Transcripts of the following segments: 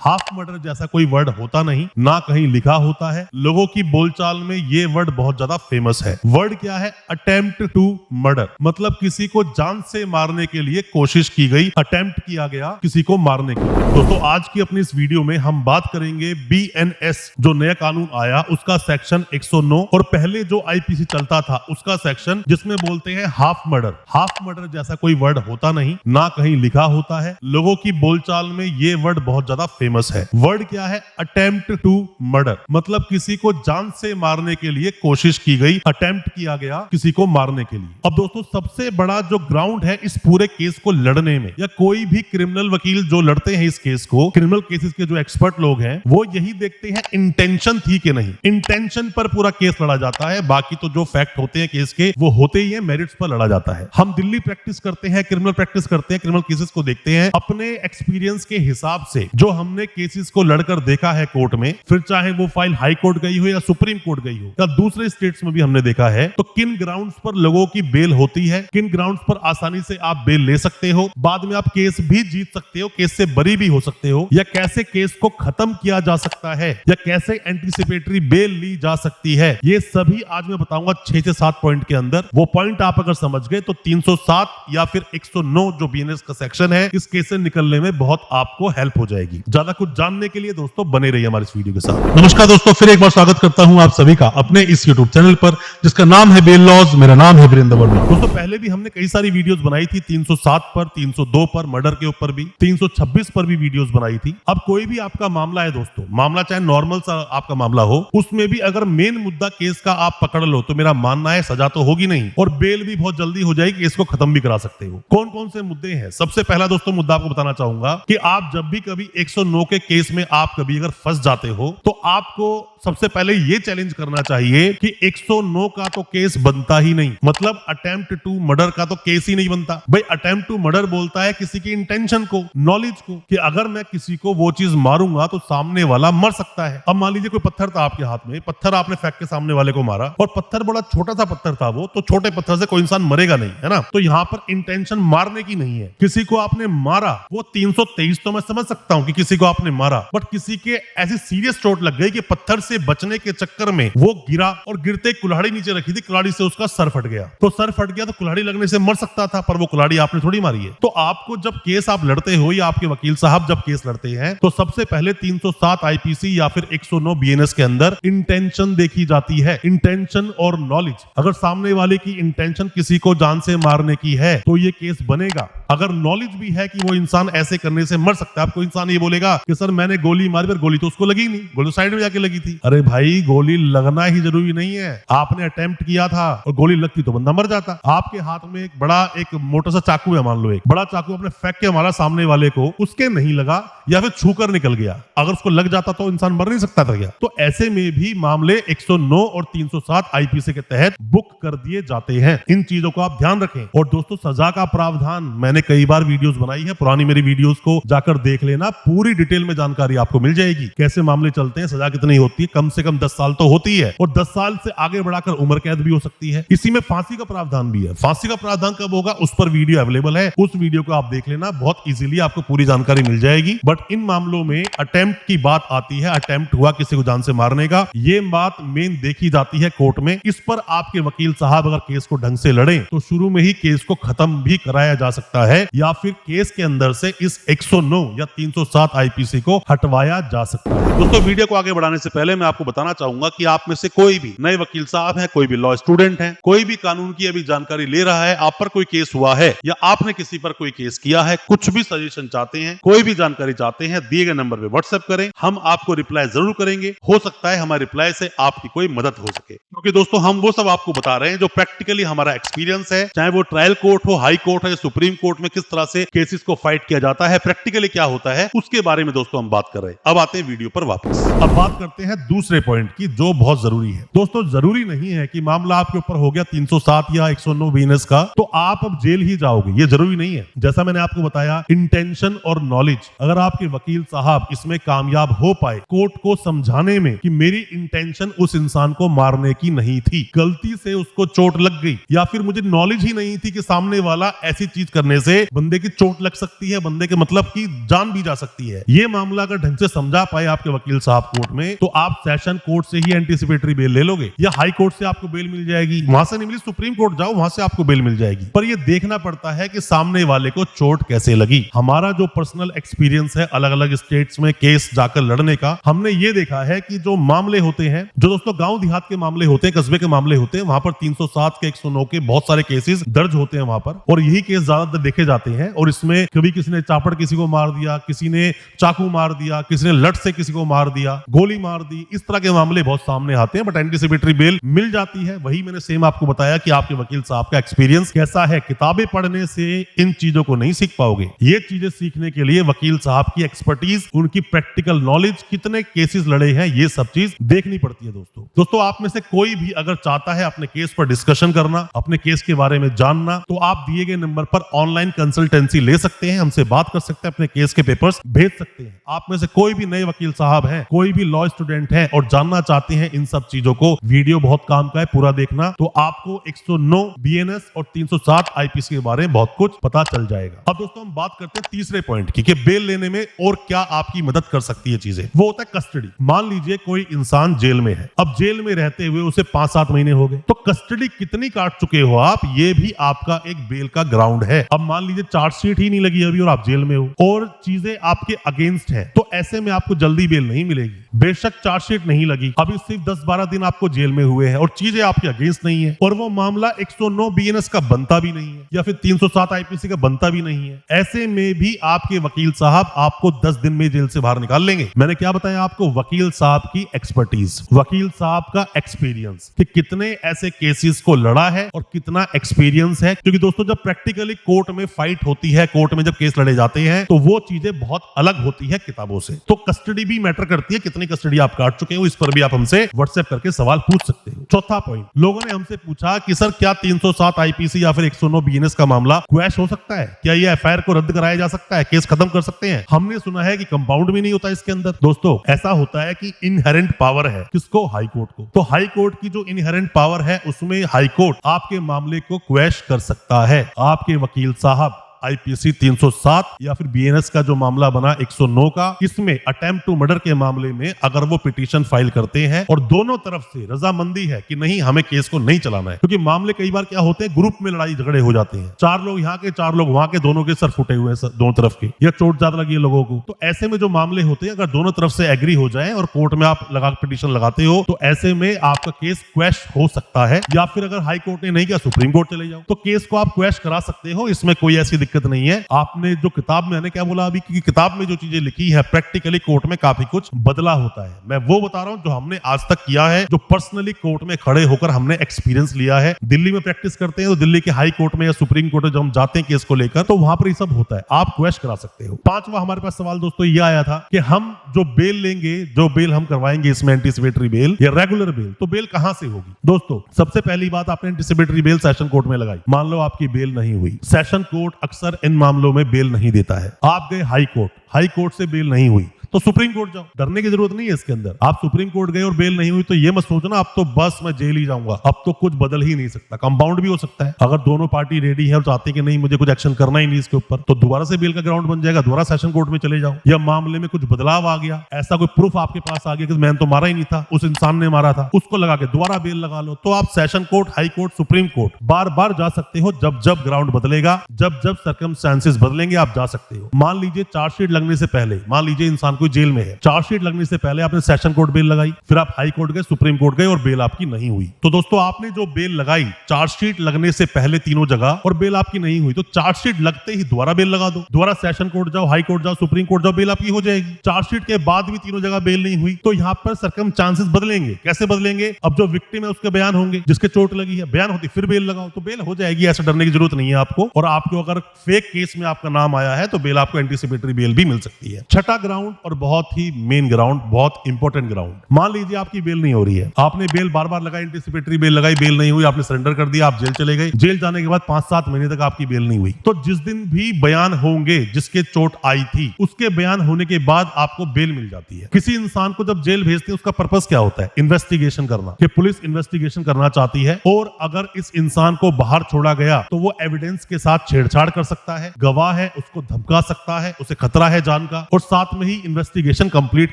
Half murder जैसा कोई word होता नहीं, ना कहीं लिखा होता है। लोगों की बोलचाल में ये वर्ड बहुत ज्यादा फेमस है। वर्ड क्या है? अटेम्प्ट टू मर्डर, मतलब किसी को जान से मारने के लिए कोशिश की गई, अटेम्प्ट किया गया किसी को मारने की। दोस्तों आज की अपनी इस वीडियो में हम बात करेंगे BNS जो नया कानून आया उसका सेक्शन 109 और पहले जो IPC चलता था उसका सेक्शन जिसमें बोलते हैं हाफ मर्डर। हाफ मर्डर जैसा कोई वर्ड होता नहीं, ना कहीं लिखा होता है। लोगों की बोलचाल में ये वर्ड बहुत ज्यादा फेमस है। वर्ड क्या है? अटेम्प्ट टू मर्डर, मतलब किसी को जान से मारने के लिए कोशिश की गई, अटेम्प्ट किया गया किसी को मारने के लिए। अब दोस्तों सबसे बड़ा जो ग्राउंड है इस पूरे केस को लड़ने में, या कोई भी क्रिमिनल वकील जो लड़ते हैं इस केस को, क्रिमिनल केसेस के जो एक्सपर्ट लोग हैं वो यही देखते हैं इंटेंशन थी कि नहीं। इंटेंशन पर पूरा केस लड़ा जाता है, बाकी तो जो फैक्ट होते हैं केस के वो होते ही है, मेरिट्स पर लड़ा जाता है। हम दिल्ली प्रैक्टिस करते हैं, क्रिमिनल प्रैक्टिस करते हैं, क्रिमिनल केसेस को देखते हैं अपने एक्सपीरियंस के हिसाब से। जो हमने केसेस को लड़कर देखा है कोर्ट में, फिर चाहे वो फाइल हाई कोर्ट गई हो या सुप्रीम कोर्ट गई हो या दूसरे स्टेट्स में भी हमने देखा है, तो किन ग्राउंड्स पर लोगों की बेल होती है, किन ग्राउंड्स पर आसानी से आप बेल ले सकते हो, बाद में आप केस भी जीत सकते हो, केस से बरी भी हो सकते हो, या कैसे केस को खत्म किया जा सकता है, या कैसे एंटीसिपेटरी बेल ली जा सकती है। ये सभी आज मैं बताऊंगा 6 से 7 पॉइंट के अंदर। वो पॉइंट आप अगर समझ गए तो 307 या फिर 109 जो BNS का सेक्शन है इस केस से निकलने में बहुत आपको हेल्प हो जाएगी। ज्यादा कुछ जानने के लिए दोस्तों बने रहिए हमारे इस वीडियो के साथ। नमस्कार दोस्तों, फिर एक बार स्वागत करता हूं आप सभी का अपने इस YouTube चैनल पर जिसका नाम है बेल लॉज। मेरा नाम है वीरेंद्र वर्मा। दोस्तों पहले भी हमने कई सारी वीडियोस बनाई थी, 307 पर, 302 पर, मर्डर के ऊपर भी, 326 पर भी वीडियोस बनाई थी। अब कोई भी आपका मामला है दोस्तों, मामला चाहे नॉर्मल सा आपका मामला हो, उसमें भी अगर मेन मुद्दा केस का आप पकड़ लो तो मेरा मानना है सजा तो होगी नहीं और बेल भी बहुत जल्दी हो जाएगी, केस को खत्म भी करा सकते हो। कौन कौन से मुद्दे हैं? सबसे पहला दोस्तों मुद्दा आपको बताना चाहूंगा कि आप जब भी कभी 109 के केस में आप कभी अगर फंस जाते हो तो आपको सबसे पहले ये चैलेंज करना चाहिए कि 109 का तो केस बनता ही नहीं, मतलब अटेम्प्ट टू मर्डर का तो केस ही नहीं बनता। भाई अटेम्प्ट टू मर्डर बोलता है किसी की इंटेंशन को, नॉलेज को, कि अगर मैं किसी को वो चीज मारूंगा तो सामने वाला मर सकता है। अब मान लीजिए कोई पत्थर था आपके हाथ में, पत्थर आपने फेंक के सामने वाले को मारा और पत्थर बड़ा छोटा सा पत्थर था वो, तो छोटे पत्थर से कोई इंसान मरेगा नहीं, है ना। तो यहाँ पर इंटेंशन मारने की नहीं है, किसी को आपने मारा, वो 323 तो मैं समझ सकता हूँ कि किसी को आपने मारा, बट किसी के ऐसी सीरियस चोट लग गई कि पत्थर से बचने के चक्कर में वो गिरा और गिरते कुल्हाड़ी नीचे रखी थी, कुल्हाड़ी से उसका सर फट गया। तो सर फट गया तो कुल्हाड़ी लगने से मर सकता था, पर वो कुल्हाड़ी आपने थोड़ी मारी है। तो आपको जब केस आप लड़ते हो या आपके वकील साहब जब केस लड़ते हैं तो सबसे पहले 307 IPC या फिर 109 BNS के अंदर इंटेंशन देखी जाती है, इंटेंशन और नॉलेज। अगर सामने वाले की इंटेंशन किसी को जान से मारने की है तो ये केस बनेगा। अगर नॉलेज भी है कि वो इंसान ऐसे करने से मर सकता है, आपको इंसान ये बोलेगा कि सर मैंने गोली मारी पर गोली तो उसको लगी नहीं, गोली साइड में जाके लगी थी। अरे भाई गोली लगना ही जरूरी नहीं है, आपने अटेम्प्ट किया था और गोली लगती तो बंदा मर जाता। आपके हाथ में एक बड़ा एक मोटा सा चाकू है, मान लो एक बड़ा चाकू आपने फेंक के मारा सामने वाले को, उसके नहीं लगा या फिर छूकर निकल गया, अगर उसको लग जाता तो इंसान मर नहीं सकता था क्या? तो ऐसे में भी मामले 109 और 307 IPC के तहत बुक कर दिए जाते हैं। इन चीजों को आप ध्यान रखें। और दोस्तों सजा का प्रावधान मैंने कई बार वीडियोस बनाई है, पुरानी मेरी वीडियोस को जाकर देख लेना, पूरी डिटेल में जानकारी आपको मिल जाएगी। कैसे मामले चलते हैं, सजा कितनी होती है, कम से कम 10 साल तो होती है और 10 साल से आगे बढ़ाकर उम्र कैद भी हो सकती है। इसी में फांसी का प्रावधान भी है। फांसी का प्रावधान कब होगा उस पर वीडियो अवेलेबल है, उस वीडियो को आप देख लेना, बहुत इजीली आपको पूरी जानकारी मिल जाएगी। बट इन मामलों में अटेम्प्ट की बात आती है, अटेम्प्ट हुआ किसी को जान से मारने का, ये बात मेन देखी जाती है कोर्ट में। इस पर आपके वकील साहब अगर केस को ढंग से लड़े तो शुरू में ही केस को खत्म भी कराया जा सकता है, या फिर केस के अंदर से इस 109 या 307 IPC को हटवाया जा सकता है। दोस्तों वीडियो को आगे बढ़ाने से पहले मैं आपको बताना चाहूंगा कि आप में से कोई भी नए वकील साहब हैं, कोई भी लॉ स्टूडेंट हैं, कोई भी कानून की अभी जानकारी ले रहा है, आप पर कोई केस हुआ है या आपने किसी पर कोई केस किया है, कुछ भी सजेशन चाहते हैं, कोई भी जानकारी चाहते हैं, दिए गए नंबर पे व्हाट्सएप करें, हम आपको रिप्लाई जरूर करेंगे। हो सकता है हमारे रिप्लाई से आपकी कोई मदद हो सके, क्योंकि दोस्तों हम वो सब आपको बता रहे हैं जो प्रैक्टिकली हमारा एक्सपीरियंस है, चाहे वो ट्रायल कोर्ट हो, हाई कोर्ट हो या सुप्रीम कोर्ट में किस तरह से केसेस को फाइट किया जाता है, प्रैक्टिकली क्या होता है, उसके बारे में दोस्तों हम बात कर रहे हैं। अब आते हैं वीडियो पर वापस। अब बात करते हैं दूसरे पॉइंट की जो बहुत जरूरी है। दोस्तों जरूरी नहीं है कि मामला आपके ऊपर हो गया 307 या 109 BNS का तो आप अब जेल ही जाओगे, ये जरूरी नहीं है। जैसा मैंने आपको बताया, इंटेंशन और नॉलेज, अगर आपके वकील साहब इसमें कामयाब हो पाए कोर्ट को समझाने में कि मेरी इंटेंशन उस इंसान को मारने की नहीं थी, गलती से उसको चोट लग गई, या फिर मुझे नॉलेज ही नहीं थी कि सामने वाला ऐसी चीज करने से बंदे की चोट लग सकती है, बंदे के मतलब की जान भी जा सकती है, ये मामला अगर ढंग से समझा पाए आपके वकील साहब कोर्ट में, तो आप सेशन कोर्ट से ही एंटीसिपेटरी बेल ले लोगे, या हाई कोर्ट से आपको बेल मिल जाएगी। वहां से नहीं मिली, सुप्रीम कोर्ट जाओ, वहां से आपको बेल मिल जाएगी। पर ये देखना पड़ता है कि सामने वाले को चोट कैसे लगी। हमारा जो पर्सनल एक्सपीरियंस है अलग अलग स्टेट्स में केस जाकर लड़ने का, हमने ये देखा है कि जो मामले होते हैं, जो दोस्तों गांव देहात के मामले होते हैं, कस्बे के मामले होते हैं, वहां पर 307 के 109 के बहुत सारे केसेस दर्ज होते हैं वहां पर, और यही केस ज्यादातर देखे जाते हैं। और इसमें कभी किसी ने चापड़ किसी को मार दिया, किसी ने चाकू मार दिया, किसी ने लठ से किसी को मार दिया, गोली मार दी, इस तरह के मामले बहुत सामने आते हैं। बट एंटीसिपेटरी बेल मिल जाती है। वही मैंने सेम आपको बताया कि आपके वकील साहब का एक्सपीरियंस कैसा है। किताबें पढ़ने से इन चीजों को नहीं सीख पाओगे। ये चीजें सीखने के लिए वकील साहब की एक्सपर्टीज, उनकी प्रैक्टिकल नॉलेज, कितने केसेस लड़े हैं, ये सब चीज देखनी पड़ती है। दोस्तों आप में से कोई भी अगर चाहता है अपने केस पर डिस्कशन करना, अपने केस के बारे में जानना, तो आप दिए गए नंबर पर ऑनलाइन कंसल्टेंसी ले सकते हैं, हमसे बात कर सकते हैं, अपने केस के पेपर्स भेज सकते हैं। आप में से कोई भी नए वकील साहब हैं, कोई भी लॉ स्टूडेंट है और जानना चाहते हैं इन सब चीजों को, वीडियो बहुत काम का है, पूरा देखना, तो आपको 109 बीएनएस और 307 आईपीसी के बारे में बहुत कुछ पता चल जाएगा। अब दोस्तों हम बात करते हैं तीसरे पॉइंट की, कि बेल लेने में और क्या आपकी मदद कर सकती है चीजें। वो होता है कस्टडी। मान लीजिए कोई इंसान जेल में है, अब जेल में रहते हुए उसे 5-7 महीने हो गए, तो कस्टडी कितनी काट चुके हो आप, ये भी आपका एक बेल का ग्राउंड है। अब मान लीजिए चार्जशीट ही नहीं लगी अभी और आप जेल में हो और चीजें आपके अगेंस्ट है, तो ऐसे में आपको जल्दी बेल नहीं मिलेगी। बेशक चार्जशीट नहीं लगी, अभी सिर्फ 10-12 दिन आपको जेल में हुए हैं और चीजें आपके अगेंस्ट नहीं है, और वो मामला 109 बीएनएस का बनता भी नहीं है या फिर 307 आईपीसी का बनता भी नहीं है। ऐसे में भी आपके वकील साहब आपको 10 दिन में जेल से बाहर निकाल लेंगे। मैंने क्या बताया आपको, वकील साहब की एक्सपर्टीज, वकील साहब का एक्सपीरियंस, कि कितने ऐसे केसेस को लड़ा है और कितना एक्सपीरियंस है। क्योंकि दोस्तों जब प्रैक्टिकली कोर्ट में फाइट होती है, कोर्ट में जब केस लड़े जाते हैं, तो वो चीजें बहुत अलग होती है किताबों से। तो कस्टडी भी मैटर करती है, कितनी कस्टडी आप काट चुके हो, इस पर भी आप हमसे व्हाट्सएप करके सवाल पूछ सकते हो। चौथा पॉइंट, लोगों ने हमसे पूछा कि सर क्या 307 आईपीसी या फिर 109 बीएनएस का मामला क्वैश हो सकता है, क्या ये एफआईआर को रद्द कराया जा सकता है, केस खत्म कर सकते हैं। हमने सुना है कि कंपाउंड भी नहीं होता इसके अंदर। दोस्तों ऐसा होता है कि इनहेरेंट पावर है, किसको, हाई कोर्ट को। तो हाई कोर्ट की जो इनहेरेंट पावर है, उसमें हाई कोर्ट आपके मामले को क्वैश कर सकता है। आपके वकील साहब आईपीसी 307 या फिर बीएनएस का जो मामला बना 109 का, इसमें अटेम्प्ट टू मर्डर के मामले में अगर वो पिटीशन फाइल करते हैं और दोनों तरफ से रजामंदी है कि नहीं हमें केस को नहीं चलाना है, क्योंकि मामले कई बार क्या होते हैं, ग्रुप में लड़ाई झगड़े हो जाते हैं, 4 लोग यहाँ के 4 लोग वहां के, दोनों के सर फुटे हुए हैं दोनों तरफ के, या चोट ज्यादा लगी है लोगों को। तो ऐसे में जो मामले होते हैं, अगर दोनों तरफ से एग्री हो जाए और कोर्ट में आप पिटीशन लगाते हो, तो ऐसे में आपका केस क्वैश हो सकता है। या फिर अगर हाई कोर्ट ने नहीं किया, सुप्रीम कोर्ट चले जाओ, तो केस को आप क्वैश करा सकते हो, इसमें कोई ऐसी दिक्कत नहीं है। आपने जो किताब में, मैंने क्या बोला अभी, कि किताब में जो चीजें लिखी है, प्रैक्टिकली कोर्ट में काफी कुछ बदला होता है। मैं वो बता रहा हूं जो हमने आज तक किया है, जो पर्सनली कोर्ट में खड़े होकर हमने एक्सपीरियंस लिया है। दिल्ली में प्रैक्टिस करते हैं तो दिल्ली के हाई कोर्ट में या सुप्रीम कोर्ट में जब हम जाते हैं केस को लेकर, तो वहां पर ये सब होता है, आप क्वेश्चन करा सकते हो। 5वां हमारे पास सवाल दोस्तों ये आया था कि हम जो बेल लेंगे, जो बेल हम करवाएंगे इसमें एंटीसिपेटरी बेल या रेगुलर बेल, तो बेल कहां से होगी। दोस्तों सबसे पहली बात, आपने एंटीसिपेटरी बेल सेशन कोर्ट में लगाई, मान लो आपकी बेल नहीं हुई। सेशन कोर्ट अक्सर इन मामलों में बेल नहीं देता है। आप गए हाई कोर्ट, हाई कोर्ट से बेल नहीं हुई, तो सुप्रीम कोर्ट जाओ, डरने की जरूरत नहीं है इसके अंदर। आप सुप्रीम कोर्ट गए और बेल नहीं हुई, तो ये मत सोचना अब तो बस मैं जेल ही जाऊंगा, अब तो कुछ बदल ही नहीं सकता। कंपाउंड भी हो सकता है, अगर दोनों पार्टी रेडी है और चाहते हैं कि नहीं मुझे कुछ एक्शन करना ही नहीं इसके ऊपर, तो दोबारा से बेल का ग्राउंड बन जाएगा, दोबारा सेशन कोर्ट में चले जाओ। या मामले में कुछ बदलाव आ गया, ऐसा कोई प्रूफ आपके पास आ गया कि मैंने तो मारा ही नहीं था, उस इंसान ने मारा था, उसको लगा के दोबारा बेल लगा लो, तो आप session court, high court, supreme court बार बार जा सकते हो। जब जब ग्राउंड बदलेगा, जब जब सर्कमस्टेंसेस बदलेंगे, आप जा सकते हो। मान लीजिए चार्जशीट लगने से पहले, मान लीजिए इंसान कोई जेल में है, चार्जशीट लगने से पहले आपने सेशन कोर्ट बेल लगाई, फिर आप हाई कोर्ट गए, सुप्रीम कोर्ट गए और बेल आपकी नहीं हुई। तो दोस्तों आपने जो बेल लगाई चार्जशीट लगने से पहले तीनों जगह और बेल आपकी नहीं हुई, तो चार्जशीट लगते ही दोबारा बेल लगा दो, दोबारा सेशन कोर्ट जाओ, हाई कोर्ट जाओ, सुप्रीम कोर्ट जाओ, बेल आपकी हो जाएगी। चार्जशीट के बाद भी तीनों जगह बेल नहीं हुई, तो यहाँ पर सर्कमस्टेंसेस बदलेंगे। कैसे बदलेंगे, अब जो विक्टिम है उसके बयान होंगे, जिसके चोट लगी है बयान होती, फिर बेल लगाओ, तो बेल हो जाएगी। ऐसे डरने की जरूरत नहीं है आपको। और आपको अगर फेक केस में आपका नाम आया है, तो बेल आपको एंटीसिपेटरी बेल भी मिल सकती है। छठा ग्राउंड और बहुत ही मेन ग्राउंड, बहुत इंपॉर्टेंट ग्राउंड। मान लीजिए आपकी बेल नहीं हो रही है, आपने बेल बार बार लगाई, एंटीसिपेटरी बेल लगाई, बेल नहीं हुई, आपने सरेंडर कर दिया, आप जेल चले गए। जेल जाने के बाद 5-7 महीने तक आपकी बेल नहीं हुई, तो जिस दिन भी बयान होंगे जिसके चोट आई थी, उसके बयान होने के बाद आपको बेल मिल जाती है। किसी इंसान को जब जेल भेजते हैं उसका पर्पस क्या होता है? इन्वेस्टिगेशन करना, कि पुलिस इन्वेस्टिगेशन करना चाहती है, और अगर इस इंसान को बाहर छोड़ा गया तो वो एविडेंस के साथ छेड़छाड़ कर सकता है, गवाह है उसको धमका सकता है, उसे खतरा है जान का, और साथ में ही इन्वेस्टिगेशन कंप्लीट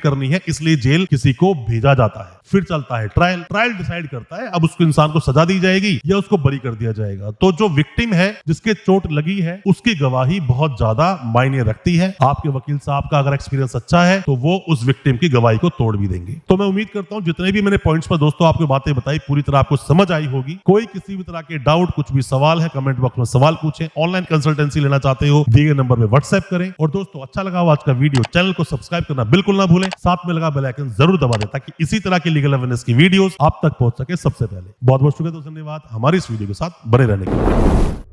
करनी है, इसलिए जेल किसी को भेजा जाता है। फिर चलता है ट्रायल। ट्रायल डिसाइड करता है अब उसको इंसान को सजा दी जाएगी या उसको बरी कर दिया जाएगा। तो जो विक्टिम है, जिसके चोट लगी है, उसकी गवाही बहुत ज्यादा मायने रखती है। आपके वकील साहब का अगर एक्सपीरियंस अच्छा है तो वो उस विक्टिम की गवाही को तोड़ भी देंगे। तो मैं उम्मीद करता हूं जितने भी मैंने पॉइंट्स पर दोस्तों आपको बातें बताई पूरी तरह आपको समझ आई होगी। कोई किसी भी तरह के डाउट, कुछ भी सवाल है, कमेंट बॉक्स में सवाल पूछें। ऑनलाइन कंसल्टेंसी लेना चाहते हो दिए गए नंबर में व्हाट्सएप करें। और दोस्तों अच्छा लगा हो आज का वीडियो, चैनल को सब्सक्राइब करना बिल्कुल ना भूलें, साथ में लगा बेल आइकन जरूर दबा दें ताकि इसी तरह की लीगल अवेयरनेस की वीडियोस आप तक पहुंच सके सबसे पहले। बहुत बहुत शुक्रिया, धन्यवाद हमारी इस वीडियो के साथ बने रहने के लिए।